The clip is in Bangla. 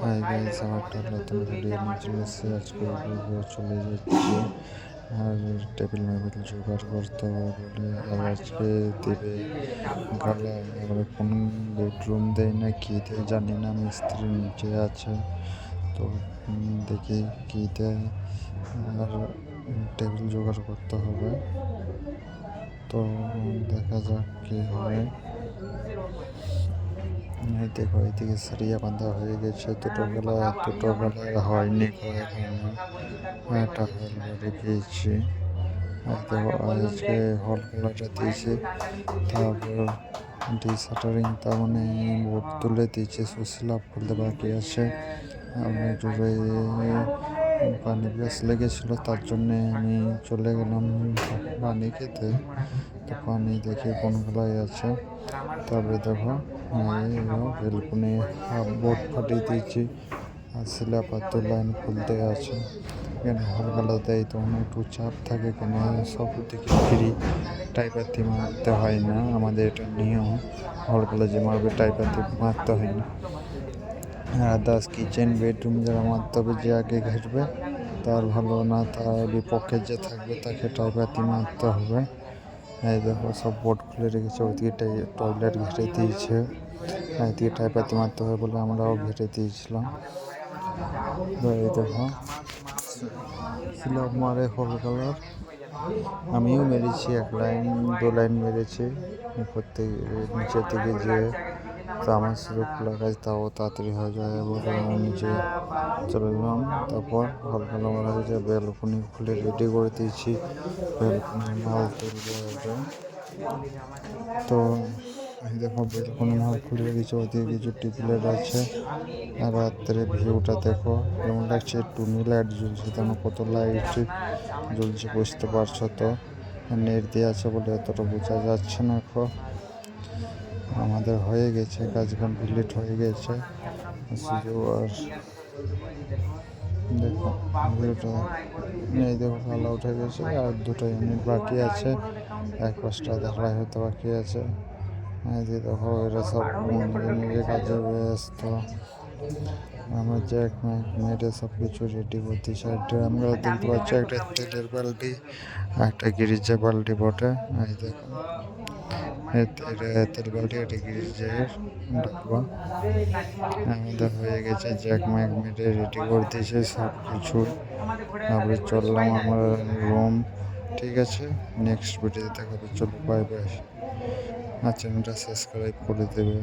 হাই গাইস, আমার একটা নতুন ভিডিও নিয়ে চলে এসেছি। আজকে চলে যাচ্ছি আর টেবিল মেবিল জোগাড় করতে হবে বলে। আর আজকে দেবে গালা, এবারে কোন বেডরুম দেয় না কি দেয় জানি না, মিস্ত্রি নিচে আছে তো দেখি কি দেয়। আর টেবিল জোগাড় করতে হবে, তো দেখা যাক কি হয়। দেখো এদিকে সারিয়া বাঁধা হয়ে গেছে, দুটো গলা হয়নি এখনো। একটা হল বাড়ি গিয়েছি, দেখো আজকে হল গলাটা দিয়েছে। তারপর শাটারিং তার মানে বোর্ড তুলে দিয়েছে, সুশীলা খুলতে বাকি আছে। আমি একটু পানি গ্যাস লেগেছিলো, তার জন্যে আমি চলে গেলাম পানি খেতে। তো পানি দেখি কোন গলায় আছে। তারপরে দেখো বেলকুনি বোর্ড ফাটিয়ে দিয়েছি, আর শিলাপাত্র লাইন খুলতে আছে। এখানে হলগুলো দেয় তখন একটু চাপ থাকে, কেন সব দিকে ফ্রি টাইপাতি মারতে হয় না, আমাদের এটা নিয়ম। হলগুলো যে মারবে টাইপাতি মারতে হয় না। আর আদার্স কিচেন বেডরুম যারা মারতে হবে, যে আগে ঘেরবে তার ভালো, না তার বিপক্ষে যে থাকবে তাকে টাইপাতি মারতে হবে। এই দেখো সব বোর্ড খুলে রেখেছে, ওইদিকে টয়লেট ঘেরে দিয়েছে, এদিকে টাইপাতি মারতে হবে বলে আমরাও ঘেরে দিয়েছিলাম। তো এই দেখো স্ল্যাব মারে হল কালার, আমিও মেরেছি, এক লাইন দু লাইন মেরেছি প্রত্যেক নিচের দিকে যে। তো আমার শুধু খোলা কাজ, তাও তাড়াতাড়ি হয়ে যায় বলে আমি নিচে চলে গেলাম। তারপর হল কালার মারা হয়েছে, বেলকনি খুলে রেডি করে দিয়েছি, বেলকনি মাল তুলবে ওটা। তো দেখো বেলকনি মাল খুলে রেখেছি, ওদিকে কিছু টিউবলাইট আছে। আর রাত্রে ভিউটা দেখো কেমন লাগছে, টুনি লাইট জ্বলছে, তেমন কত লাইট জ্বলছে বুঝতে পারছো তো। নেট দিয়ে আছে বলে এতটা বোঝা যাচ্ছে না। এখন আমাদের হয়ে গেছে, কাজ কমপ্লিট হয়ে গেছে। আর দেখো ভিউটা, এই দেখো আলো উঠে গেছে, আর দুটো ইউনিট বাকি আছে, এক পাঁচটা ঢালাই হতে বাকি আছে। এই দেখো এরা সব নিজের কাজে ব্যস্ত। আমার জ্যাক ম্যাক মেরে সব কিছু রেডি করতেছে। একটা আমরা দেখতে পাচ্ছি একটা তেলের বালতি, একটা গিরিজের বালতি বটে। এই দেখো তেল বালতি, একটা গিরিজের ডাব্বা। আমাদের হয়ে গেছে, জ্যাক ম্যাক মেরে রেডি করতেছে সব কিছু। তারপরে চললাম আমার রুম। ঠিক আছে, নেক্সট ভিডিওতে দেখা হবে, চলো বাই বাই। আর চ্যানেলটা সাবস্ক্রাইব করে দেবে।